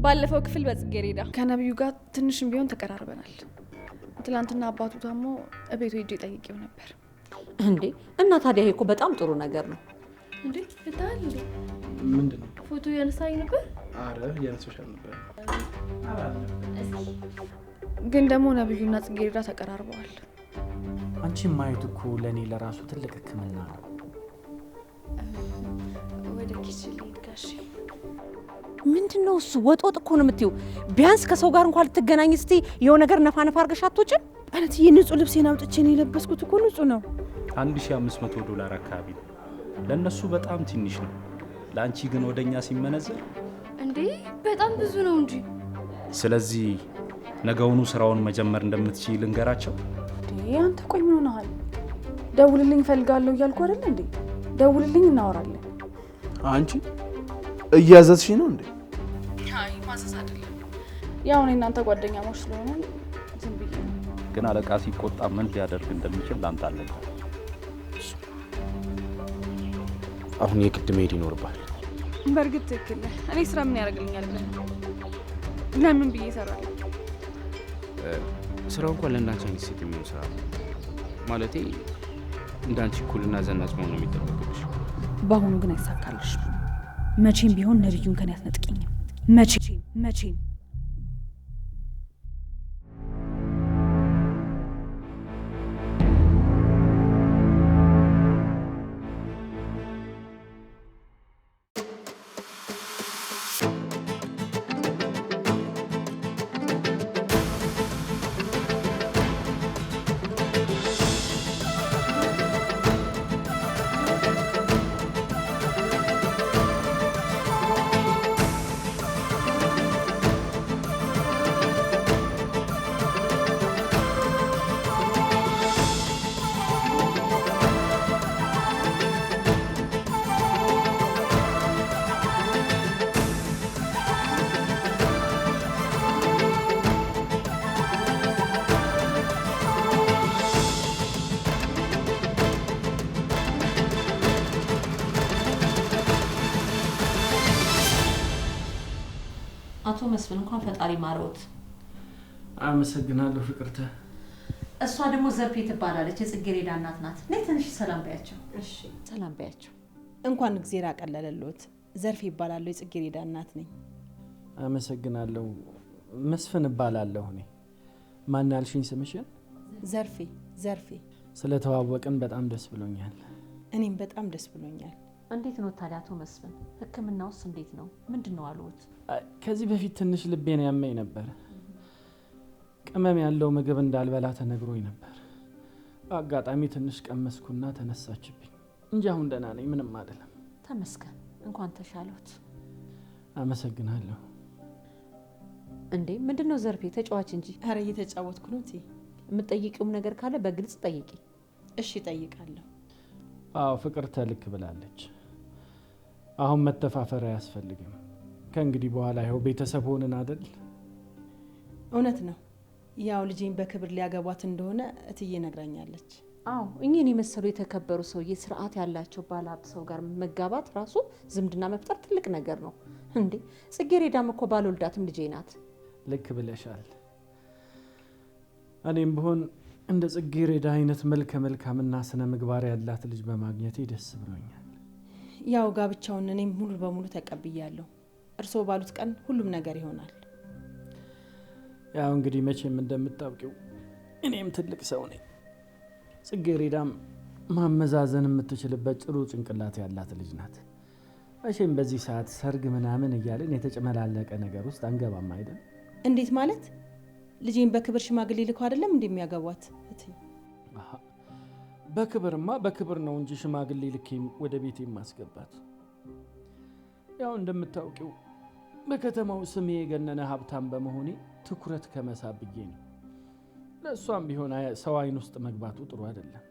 ባለፈው ክፍል በጽጌረዳ ከነብዩ ጋር ትንሽም ቢሆን ተቀራርበናል። ትላንትና አባቱ ታሞ እቤቱ ሄጄ ጠይቄው ነበር። እንዴ እና ታዲያ ይሄ እኮ በጣም ጥሩ ነገር ነው። እንዴ ልታል እንዴ? ምንድነው? ፎቶ ያነሳኝ ነበር። አረ ያነሳሻል ነበር። ግን ደግሞ ነብዩና ጽጌረዳ ተቀራርበዋል። አንቺ ማየት እኮ ለኔ ለራሱ ትልቅ ሕክምና ነው። ወደ ኪችን ልሂድ ጋሼ። ምንድነው እሱ? ወጥ እኮ ነው የምትይው። ቢያንስ ከሰው ጋር እንኳን ልትገናኝ እስቲ የሆነ ነገር ነፋ አድርገሽ አትወጪም? ማለት የንጹህ ልብሴን አውጥቼ ነው የለበስኩት እኮ ንጹህ ነው። $1500 አካባቢ ነው። ለነሱ በጣም ትንሽ ነው። ለአንቺ ግን ወደኛ ሲመነዘር እንዴ በጣም ብዙ ነው እንጂ። ስለዚህ ነገውኑ ስራውን መጀመር እንደምትችይ ልንገራቸው። አንተ ቆይ ምን ሆነሃል? ደውልልኝ እፈልጋለሁ እያልኩ አይደል እንዴ? ደውልልኝ እናወራለን። አንቺ እያዘዝሽ ነው እንዴ? አይ ማዘዝ አይደለም። ያው እኔ እናንተ ጓደኛሞች ስለሆነ ዝም ብዬ ነው። ግን አለቃ ሲቆጣ ምን ሊያደርግ እንደሚችል ላንተ አለኝ። አሁን የግድ መሄድ ይኖርባል። በእርግጥ ትክክል ነህ። እኔ ስራ ምን ያደርግልኛል ብለህ ነው? ለምን ብዬ እሰራለሁ? ስራው እንኳን ለእንዳንቺ አይነት ሴት የሚሆን ስራ ማለቴ እንዳንቺ ኩልና ዘናጭ መሆን ነው የሚጠበቅብሽ። በአሁኑ ግን አይሳካልሽም። መቼም ቢሆን ነብዩን ከኔ አትነጥቂኝም። መቼም አቶ መስፍን እንኳን ፈጣሪ ማረውት። አመሰግናለሁ ፍቅርተ። እሷ ደግሞ ዘርፌ ትባላለች፣ የጽጌረዳ እናት ናት። ነይ ትንሽ ሰላም በያቸው። እሺ ሰላም በያቸው። እንኳን እግዚአብሔር አቀለለልዎት። ዘርፌ ይባላል፣ የጽጌረዳ እናት ነኝ። አመሰግናለሁ። መስፍን እባላለሁ እኔ። ማን ያልሽኝ ስምሽን? ዘርፌ። ስለተዋወቅን በጣም ደስ ብሎኛል። እኔም በጣም ደስ ብሎኛል። እንዴት ነው ታዲያ አቶ መስፍን? ህክምናውስ እንዴት ነው? ምንድነው አሉት? ከዚህ በፊት ትንሽ ልቤን ያመኝ ነበር። ቅመም ያለው ምግብ እንዳልበላ ተነግሮኝ ነበር። በአጋጣሚ ትንሽ ቀመስኩና ተነሳችብኝ እንጂ አሁን ደህና ነኝ፣ ምንም አይደለም። ተመስገን፣ እንኳን ተሻሎት። አመሰግናለሁ። እንዴ ምንድነው ዘርፌ? ተጫዋች እንጂ። አረ እየተጫወትኩ ነው። የምትጠይቂውም ነገር ካለ በግልጽ ጠይቂ። እሺ እጠይቃለሁ። አዎ ፍቅርተ ልክ ብላለች። አሁን መተፋፈር አያስፈልግም። ከእንግዲህ በኋላ ይኸው ቤተሰብ ሆነን አይደል? እውነት ነው። ያው ልጄን በክብር ሊያገቧት እንደሆነ እትዬ ነግራኛለች። አዎ እኚህን የመሰሉ የተከበሩ ሰውዬ ስርዓት ያላቸው ባለሀብት ሰው ጋር መጋባት ራሱ ዝምድና መፍጠር ትልቅ ነገር ነው። እንዴ ጽጌረዳም እኮ ባልወልዳትም ልጄ ናት። ልክ ብለሻል። እኔም ብሆን እንደ ጽጌረዳ አይነት መልከ መልካምና ስነ ምግባር ያላት ልጅ በማግኘቴ ደስ ብሎኛል። ያው ጋብቻውን እኔም ሙሉ በሙሉ ተቀብያለሁ። እርስዎ ባሉት ቀን ሁሉም ነገር ይሆናል። ያው እንግዲህ መቼም እንደምታውቂው እኔም ትልቅ ሰው ነኝ። ጽጌረዳም ማመዛዘን የምትችልበት ጥሩ ጭንቅላት ያላት ልጅ ናት። መቼም በዚህ ሰዓት ሰርግ ምናምን እያልን የተጨመላለቀ ነገር ውስጥ አንገባም አይደል? እንዴት ማለት? ልጄን በክብር ሽማግሌ ልከው አይደለም እንደሚያገቧት? በክብርማ በክብር ነው እንጂ ሽማግሌ ልኬ ወደ ቤቴ ማስገባት። ያው እንደምታውቂው በከተማው ስሜ የገነነ ሀብታም በመሆኔ ትኩረት ከመሳብ ብዬ ነው። ለእሷም ቢሆን ሰው አይን ውስጥ መግባቱ ጥሩ አይደለም።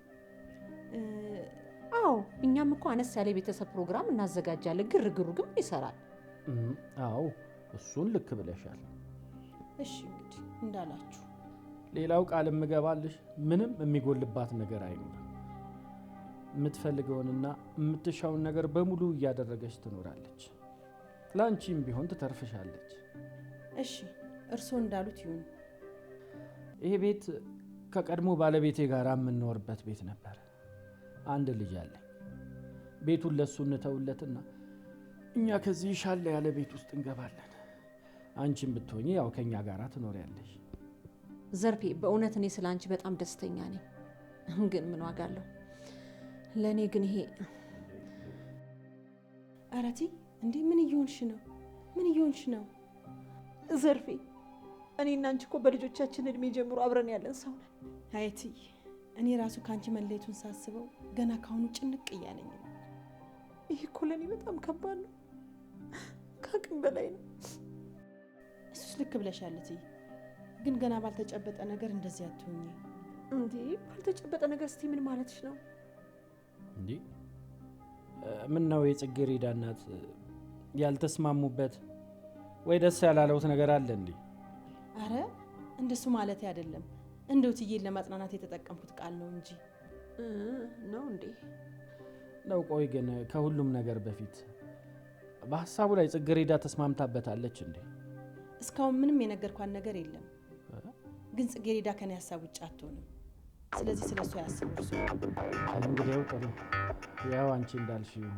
አዎ እኛም እኮ አነስ ያለ ቤተሰብ ፕሮግራም እናዘጋጃለን። ግርግሩ ግን ይሰራል። አዎ እሱን ልክ ብለሻል። እሺ እንግዲህ እንዳላችሁ። ሌላው ቃል የምገባልሽ ምንም የሚጎልባት ነገር አይኖርም። የምትፈልገውንና የምትሻውን ነገር በሙሉ እያደረገች ትኖራለች። ላንቺም ቢሆን ትተርፍሻለች። እሺ እርስዎ እንዳሉት ይሁን። ይሄ ቤት ከቀድሞ ባለቤቴ ጋር የምንኖርበት ቤት ነበር። አንድ ልጅ አለኝ። ቤቱን ለሱ እንተውለትና እኛ ከዚህ ሻለ ያለ ቤት ውስጥ እንገባለን። አንቺም ብትሆኚ ያው ከኛ ጋር ትኖሪያለሽ። ዘርፌ በእውነት እኔ ስለ አንቺ በጣም ደስተኛ ነኝ። ግን ምን ዋጋ አለው? ለእኔ ግን ይሄ አረቲ እንዴ ምን እየሆንሽ ነው? ምን እየሆንሽ ነው? ዘርፌ እኔና አንቺ እኮ በልጆቻችን እድሜ ጀምሮ አብረን ያለን ሰው ነን። አይቲ እኔ ራሱ ካንቺ መለየቱን ሳስበው ገና ካሁኑ ጭንቅ እያለኝ ነው። ይሄ እኮ ለእኔ በጣም ከባድ ነው፣ ከአቅም በላይ ነው። እሱስ ልክ ብለሻል እትዬ፣ ግን ገና ባልተጨበጠ ነገር እንደዚህ አትሆኚ። እንዴ ባልተጨበጠ ነገር እስቲ ምን ማለትሽ ነው? እንዴ ምን ነው የጽጌረዳ እናት ያልተስማሙበት ወይ ደስ ያላለውት ነገር አለ እንዴ? አረ እንደሱ ማለት አይደለም፣ እንደው እትዬን ለማጽናናት የተጠቀምኩት ቃል ነው እንጂ ነው እንዴ? ነው። ቆይ ግን ከሁሉም ነገር በፊት በሐሳቡ ላይ ጽጌረዳ ተስማምታበታለች እንዴ? እስካሁን ምንም የነገርኳን ነገር የለም። ግን ጽጌረዳ ከኔ ሐሳብ ውጭ አትሆንም። ስለዚህ ስለሱ ያስቡ እርሱ። እንግዲህ ጥሩ፣ ያው አንቺ እንዳልሽ ይሁን።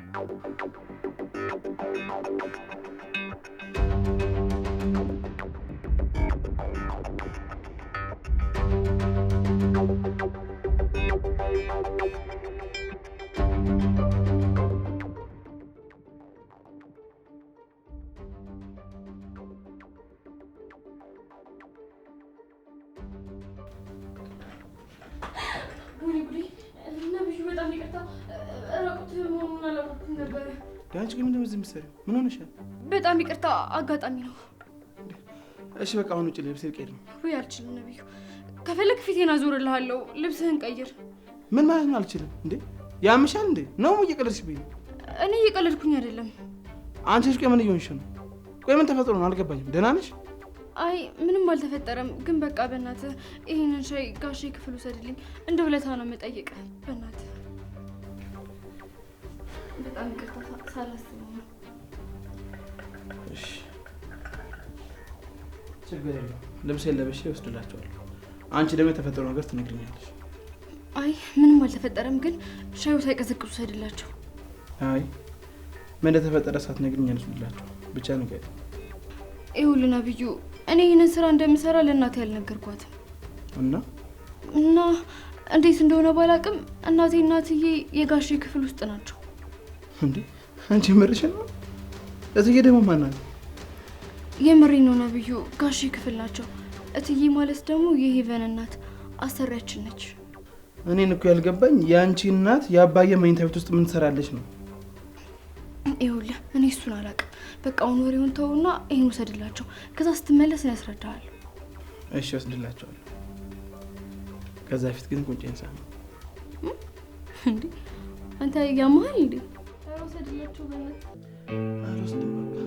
አንቺ ግን ምንድነው እዚህ የምትሰሪው? ምን ሆነሻል? በጣም ይቅርታ፣ አጋጣሚ ነው። እሺ በቃ አሁን ውጭ ልብስ ልቀይር ነው። ወይ አልችልም ነብዩ፣ ከፈለክ ፊቴን አዞርልሃለሁ፣ ልብስህን ቀይር። ምን ማለት ነው አልችልም? እንዴ ያምሻል እንዴ? ነው እየቀለድሽብኝ? እኔ እየቀለድኩኝ አይደለም። አንቺ ቆይ ምን እየሆንሽ ነው? ቆይ ምን ተፈጥሮ ነው? አልገባኝም። ደህና ነሽ? አይ ምንም አልተፈጠረም፣ ግን በቃ በእናትህ ይሄንን ሻይ ጋሼ ክፍል ውሰድልኝ፣ እንደ ውለታ ነው የምጠይቅህ። በእናትህ በጣም ይቅርታ ሳላስበው ነው። እሺ ችግር የለውም። ልብሴን ለብሼ እወስድላቸዋለሁ። አንቺ ደግሞ የተፈጠረው ነገር ትነግሪኛለሽ። አይ ምንም አልተፈጠረም፣ ግን ሻዩ ሳይቀዘቅዙ ውሰድላቸው። አይ ምን እንደተፈጠረ ሳትነግሪኝ አልወስድላቸው። ብቻ ንገሪኝ። ይኸውልህ ነብዩ፣ እኔ ይህንን ስራ እንደምሰራ ለእናቴ አልነገርኳትም እና እንዴት እንደሆነ ባላቅም እናቴ እናትዬ የጋሼ ክፍል ውስጥ ናቸው። እንዴ አንቺ ምርሽን ነው? እትዬ ደግሞ ማን ናት? የምሬን ነው ነብዩ፣ ጋሼ ክፍል ናቸው። እትዬ ማለት ደግሞ የሄቨን እናት አሰሪያችን ነች። እኔን እኮ ያልገባኝ የአንቺ እናት የአባዬ መኝታ ቤት ውስጥ ምን ትሰራለች ነው። ይኸውልህ እኔ እሱን አላውቅም። በቃ አሁን ወሬውን ተውና ይሄን ውሰድላቸው፣ ከዛ ስትመለስ ነው ያስረዳሃለሁ። እሺ ወስድላቸዋለሁ። ከዛ ፊት ግን ቁንጬን ሳም። እንዴ አንተ ያማል እንዴ? ወሰድላቸው በእናትህ። አልወስድም በቃ።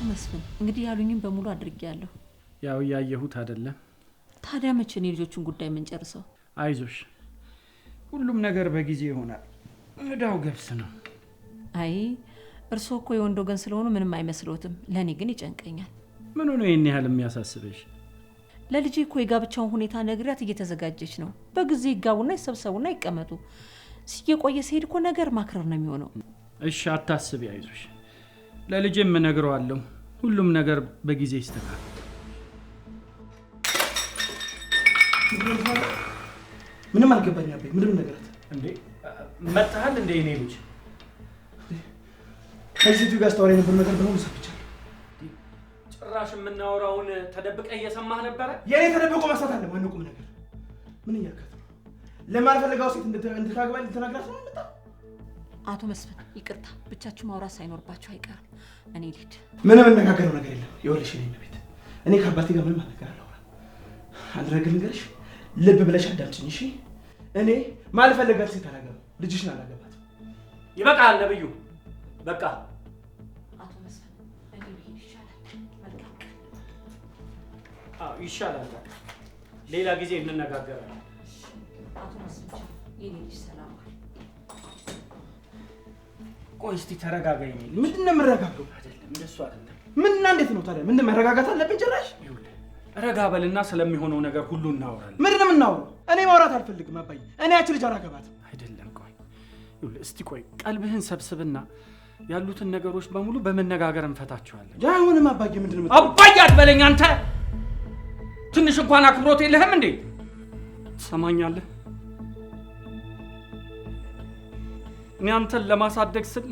መስፍን እንግዲህ ያሉኝን በሙሉ አድርጌያለሁ። ያው ያየሁት አይደለም። ታዲያ መቼ ነው የልጆቹን ጉዳይ ምን ጨርሰው? አይዞሽ፣ ሁሉም ነገር በጊዜ ይሆናል። እዳው ገብስ ነው። አይ እርስዎ እኮ የወንድ ወገን ስለሆኑ ምንም አይመስሎትም። ለእኔ ግን ይጨንቀኛል። ምን ሆነ ይሄን ያህል የሚያሳስበሽ? ለልጄ እኮ የጋብቻውን ሁኔታ ነግሪያት እየተዘጋጀች ነው። በጊዜ ይጋቡና ይሰብሰቡና ይቀመጡ። ሲቆየ ሲሄድ እኮ ነገር ማክረር ነው የሚሆነው። እሺ አታስቢ፣ አይዞሽ። ለልጄም እነግረዋለሁ። ሁሉም ነገር በጊዜ ይስተካከላል። ምንም አልገባኝ አባዬ። ምንም ነገር እንዴ መጣሃል እንዴ? እኔ ልጅ ከዚህ ጋር አስተዋሪ ነበር ነገር በሙሉ ሰምቻለሁ። ጭራሽ የምናወራውን ተደብቀ እየሰማህ ነበረ? የኔ ተደብቆ መስራት አለ ወይ? ቁም ነገር ምን እያልከት ነው? ለማልፈልጋው ሴት እንድታገባ ልትነግራት ነው የመጣው? አቶ መስፍን ይቅርታ፣ ብቻችሁ ማውራት ሳይኖርባችሁ አይቀርም። እኔ ልሂድ። ምንም የምነጋገረው ነገር የለም። ይኸውልሽ እኔ ቤት እኔ ከአባቴ ጋር ምንም ነገር አላወራም። አንድ ነገር ልንገርሽ፣ ልብ ብለሽ አዳምጪኝ እሺ? እኔ ማልፈልጋት ሴት አላገባም። ልጅሽን አላገባትም። ይበቃል ነብዩ በቃ። አቶ መስፍን እኔ ብሄድ ይሻላል። መልካም ቀን። ይሻላል። ሌላ ጊዜ እንነጋገራለን። አቶ መስፍን የኔ ልጅ ሰላም ዋል። ቆይ እስቲ ተረጋጋኝ። ምንድን ነው የምረጋጋው? አይደለም እንደሱ አይደለም። ምንና እንዴት ነው ታዲያ? ምንድን መረጋጋት አለብኝ ጭራሽ? ረጋ በልና ስለሚሆነው ነገር ሁሉ እናወራለን። ምንድን ነው የምናወራው? እኔ ማውራት አልፈልግም አባዬ። እኔ ያቺ ልጅ አላገባትም። አይደለም ቆይ እስቲ ቆይ ቀልብህን ሰብስብና ያሉትን ነገሮች በሙሉ በመነጋገር እንፈታቸዋለን። አሁንም አባዬ ምንድን ነው? አባዬ አትበለኝ አንተ። ትንሽ እንኳን አክብሮት የለህም እንዴ? ትሰማኛለህ? እኔ አንተን ለማሳደግ ስል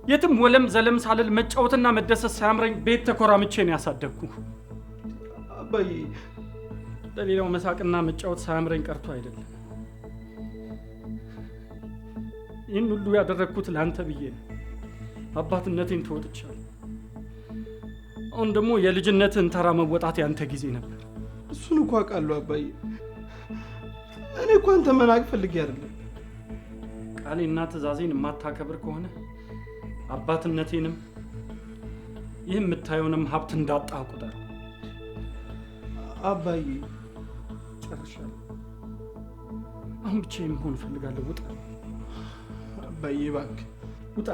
የትም ወለም ዘለም ሳልል መጫወትና መደሰት ሳያምረኝ ቤት ተኮራምቼ ነው ያሳደግኩ። አባዬ ለሌላው መሳቅና መጫወት ሳያምረኝ ቀርቶ አይደለም። ይህን ሁሉ ያደረግኩት ለአንተ ብዬ ነው። አባትነቴን ተወጥቻለሁ። አሁን ደግሞ የልጅነትህን ተራ መወጣት ያንተ ጊዜ ነበር። እሱን እኮ አውቃለሁ አባዬ። እኔ እኮ አንተ መናቅ ፈልጌ አይደለም። ቃሌና ትእዛዜን የማታከብር ከሆነ አባትነቴንም ይህ የምታየውንም ሀብት እንዳጣ ቁጠር። አባዬ ጨርሻለሁ። አሁን ብቻዬን መሆን እፈልጋለሁ። ውጣ አባዬ እባክህ ውጣ።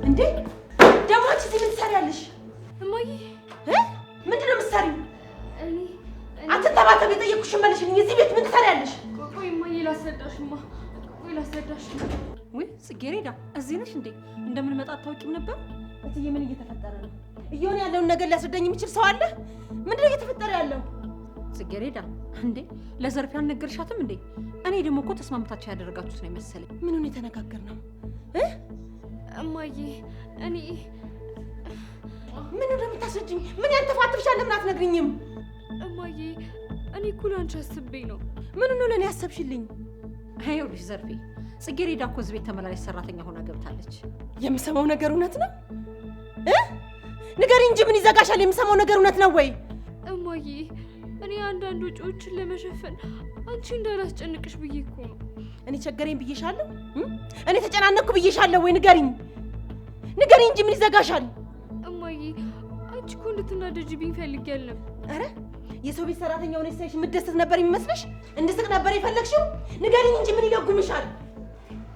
እንዴ ደግሞ አንቺ እዚህ ምን ትሰሪያለሽ? እማዬ ምንድን ነው የምትሰሪው? እኔ አትንተባተቢ፣ የጠየኩሽን መልሽልኝ። እዚህ ቤት ምን ትሰሪያለሽ? ቆይ እማዬ ላስረዳሽማ። ቆይ ላስረዳሽ። ውይ ጽጌሬዳ እዚህ ነሽ እንዴ? እንደምንመጣ አታውቂም ነበር? እትዬ ምን እየተፈጠረ ነው? እየሆነ ያለውን ነገር ሊያስረዳኝ የሚችል ሰው አለ? ምንድን ነው እየተፈጠረ ያለው? ጽጌሬዳ እንዴ ለዘርፌ አልነገርሻትም እንዴ? እኔ ደግሞ እኮ ተስማምታችሁ ያደረጋችሁት ነው የመሰለኝ። ምኑን የተነጋገርነው? እማዬ እኔ ምን እንደምታስረጅኝ ምን ያንተፋትብሻል? ለምን አትነግሪኝም? እማዬ እኔ እኮ ላንቺ አስቤ ነው። ምን ነው ለኔ ያሰብሽልኝ? ይኸውልሽ ዘርፌ ጽጌሬዳ እኮ እዚህ ቤት ተመላላሽ ሰራተኛ ሆና ገብታለች። የምሰማው ነገር እውነት ነው? ንገሪ እንጂ ምን ይዘጋሻል? የምሰማው ነገር እውነት ነው ወይ? እማዬ እኔ አንዳንድ ወጪዎችን ለመሸፈን አንቺ እንዳላስጨንቅሽ ብዬ እኮ ነው። እኔ ቸገረኝ ብዬሻለሁ? እኔ ተጨናነቅኩ ብዬሻለሁ ወይ? ንገሪኝ እንጂ ምን ይዘጋሻል? እማዬ አንቺ እኮ እንድትናደጂብኝ ፈልጌ አልነበር። ኧረ የሰው ቤት ሰራተኛ ሆነሽ ሳይሽ ምደሰት ነበር የሚመስልሽ? እንድስቅ ነበር የፈለግሽው? ንገሪኝ እንጂ ምን ይለጉምሻል?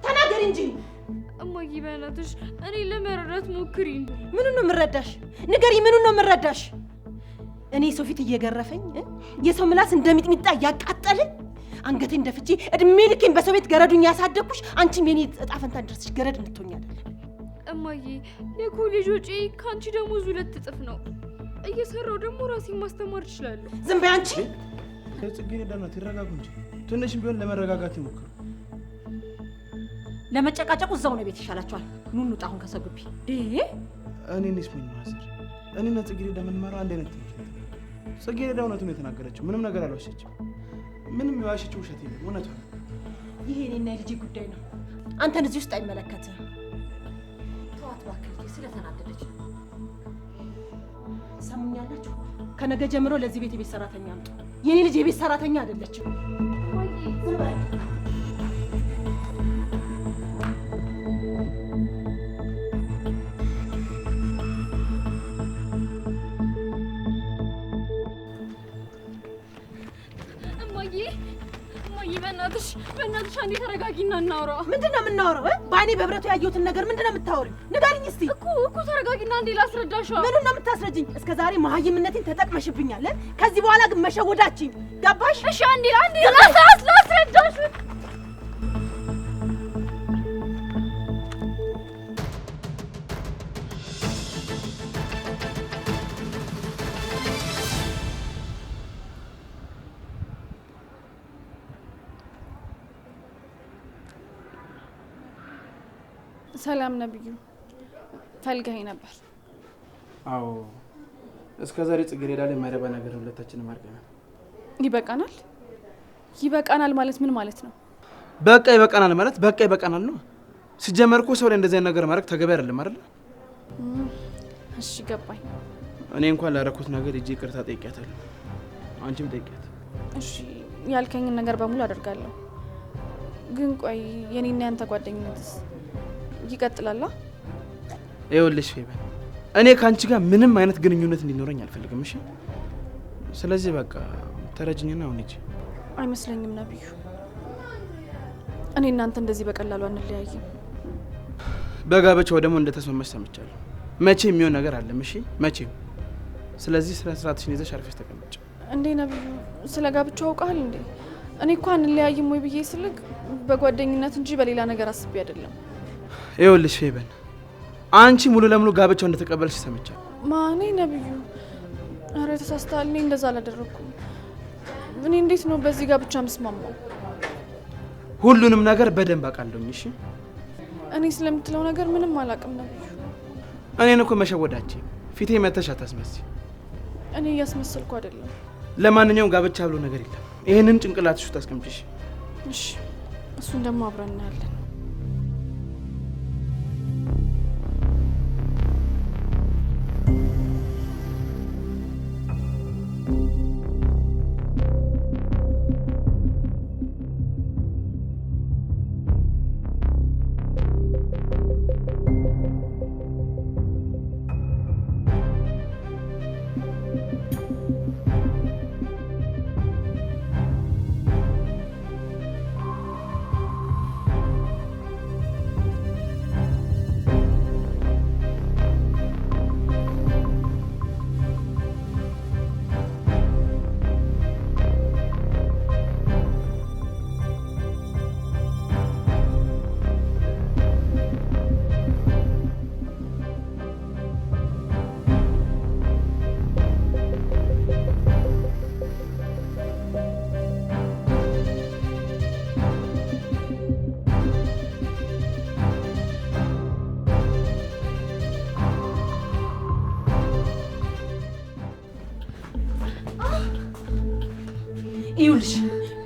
ተናገሪ እንጂ። እማዬ በእናትሽ እኔ ለመረዳት ሞክሪ። ምኑን ነው የምረዳሽ? ንገሪ፣ ምኑን ነው የምረዳሽ? እኔ ሰው ፊት እየገረፈኝ የሰው ምላስ እንደሚጥሚጣ እያቃጠለኝ አንገቴን ደፍቼ እድሜ ልኬን በሰው ቤት ገረዱኝ ያሳደግኩሽ፣ አንቺም የኔ እጣ ፈንታ እንድደርስሽ ገረድ እንድትሆኝ አይደለም። እማዬ የኮሌጅ ወጪ ከአንቺ ደሞዝ 2 እጥፍ ነው። እየሰራው ደግሞ ራሴን ማስተማር እችላለሁ። ዝም በይ አንቺ። ጽጌረዳ ናት፣ ይረጋጉ እንጂ ትንሽም ቢሆን ለመረጋጋት ይሞክሩ። ለመጨቃጨቁ እዛው ነው ቤት ይሻላችኋል። ኑ እንውጣ አሁን ከሰው ግቢ። እኔስ ምን ማዘር፣ እኔና ጽጌረዳ የምንማረው አንድ አይነት ትምህርት ቤት ነው። ጽጌረዳ እውነቱን የተናገረችው፣ ምንም ነገር አልዋሸችም። ምንም የዋሸችው ውሸት የለም፣ እውነቷ ነው። ይሄ እኔና የልጄ ጉዳይ ነው። አንተን እዚህ ውስጥ አይመለከትም። ተዋት እባክህ፣ ልጄ ስለተናደደች ነው። ሰሙኛላችሁ? ከነገ ጀምሮ ለዚህ ቤት የቤት ሰራተኛ አምጡ። የኔ ልጅ የቤት ሰራተኛ አይደለችም። በእናትሽ አንዴ ተረጋጊና እናውራ። ምንድን ነው የምናወራው? በአይኔ በብረቱ ያየሁትን ነገር ምንድን ነው የምታወሪው? ንገሪኝ እስቲ። እኮ ተረጋጊና አንዴ ላስረዳሽ። ምኑን ነው የምታስረጅኝ? እስከ ዛሬ መሀይምነቴን ተጠቅመሽብኛል። ከዚህ በኋላ ግን መሸወዳችኝ። ገባሽ? እሺ አንዴ ላስረዳሽ። ሰላም ነብዩ፣ ፈልገኸኝ ነበር? አዎ፣ እስከ ዛሬ ጽጌረዳ ላይ ማይረባ ነገር ሁለታችንም አድርገናል። ይበቃናል ማለት ምን ማለት ነው? በቃ ይበቃናል ማለት በቃ ይበቃናል ነው። ሲጀመር እኮ ሰው ላይ እንደዚህ አይነት ነገር ማድረግ ተገቢ አይደለም አይደል? እሺ ገባኝ። እኔ እንኳን ላደረኩት ነገር እጄ ይቅርታ ጠይቂያታለሁ። አንቺም ጠይቂያት። እሺ ያልከኝን ነገር በሙሉ አደርጋለሁ። ግን ቆይ የኔና ያንተ ጓደኝነትስ ይቀጥላል? ይኸውልሽ ፌበን፣ እኔ ከአንቺ ጋር ምንም አይነት ግንኙነት እንዲኖረኝ አልፈልግም። እሺ ስለዚህ በቃ ተረጅኝና አሁን ሂጂ። አይመስለኝም ነብዩ። እኔ እናንተ እንደዚህ በቀላሉ አንለያይም። በጋብቻው ደግሞ እንደተስማማች ሰምቻለሁ። መቼም የሚሆን ነገር አለም። እሺ መቼም። ስለዚህ ስለ ስርዓትሽን ይዘሽ አርፈሽ ተቀመጭ። እንዴ ነብዩ፣ ስለ ጋብቻው አውቃል እንዴ? እኔ እኮ አንለያይም ወይ ብዬ ስልክ በጓደኝነት እንጂ በሌላ ነገር አስቤ አይደለም። ይኸውልሽ ፌበን፣ አንቺ ሙሉ ለሙሉ ጋብቻው እንደተቀበልሽ ሰምቻለሁ። ማኔ ነብዩ? አረ ተሳስተሃል። እኔ እንደዛ አላደረኩም። እኔ እንዴት ነው በዚህ ጋብቻ መስማማው? ሁሉንም ነገር በደንብ አውቃለሁኝ። እሺ እኔ ስለምትለው ነገር ምንም አላውቅም ነብዩ። እኔን እኮ መሸወዳችሁ ፊቴ መተሽ አታስመስይ። እኔ እያስመሰልኩ አይደለም። ለማንኛውም ጋብቻ ብሎ ነገር የለም። ይሄንን ጭንቅላትሽ ውስጥ አስቀምጪሽ። እሺ እሱን ደግሞ አብረን እናያለን። ይኸውልሽ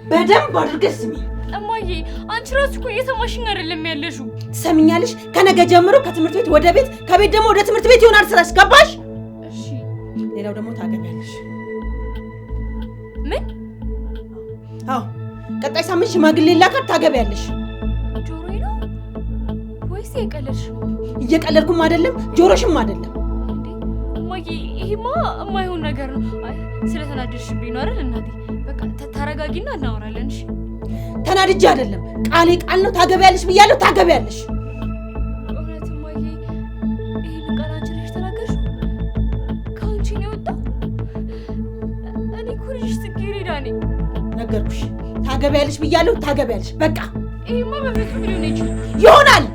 በደንብ አድርገሽ ስሚ። እማዬ አንቺ ራስሽ እኮ እየሰማሽኝ አይደለም ያለሽው። ትሰሚኛለሽ? ከነገ ጀምሮ ከትምህርት ቤት ወደ ቤት፣ ከቤት ደግሞ ወደ ትምህርት ቤት ይሆናል ስራሽ። ገባሽ? እሺ። ሌላው ደግሞ ታገቢያለሽ። ምን? አዎ ቀጣይ ሳምንት ሽማግሌ ላካት ታገቢያለሽ። ጆሮዬ ነው ወይስ የቀለድሽ ነው? እየቀለድኩም አይደለም ጆሮሽም አይደለም። እንዴ እማዬ ይሄማ የማይሆን ነገር ነው። አይ ስለተናደድሽብኝ ነው አይደል እናቴ? በቃ ተረጋጊና እናወራለን። እሺ ተናድጄ አይደለም፣ ቃሌ ቃል ነው። ታገቢያለሽ ብያለሁ፣ ታገቢያለሽ። እውነት እማዬ ይሄን ቃል አንቺ ነሽ ተናገርሽው? ከአንቺ ነው የወጣው? እኔ እኮ ልጅሽ ጽጌረዳ ነኝ። ነገርኩሽ፣ ታገቢያለሽ ብያለሁ፣ ታገቢያለሽ። በቃ ይሄማ በፍጹም ሊሆን አይችልም። ይሆናል።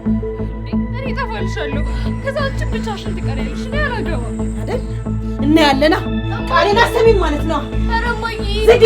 እኔ እጠፋልሻለሁ፣ ከዛ አንቺ ብቻሽን ትቀሪያለሽ። እኔ አላገባም አይደል? እናያለና ቃሌን አሰሚኝ ማለት ነው። ኧረ እማዬ ዝጊ።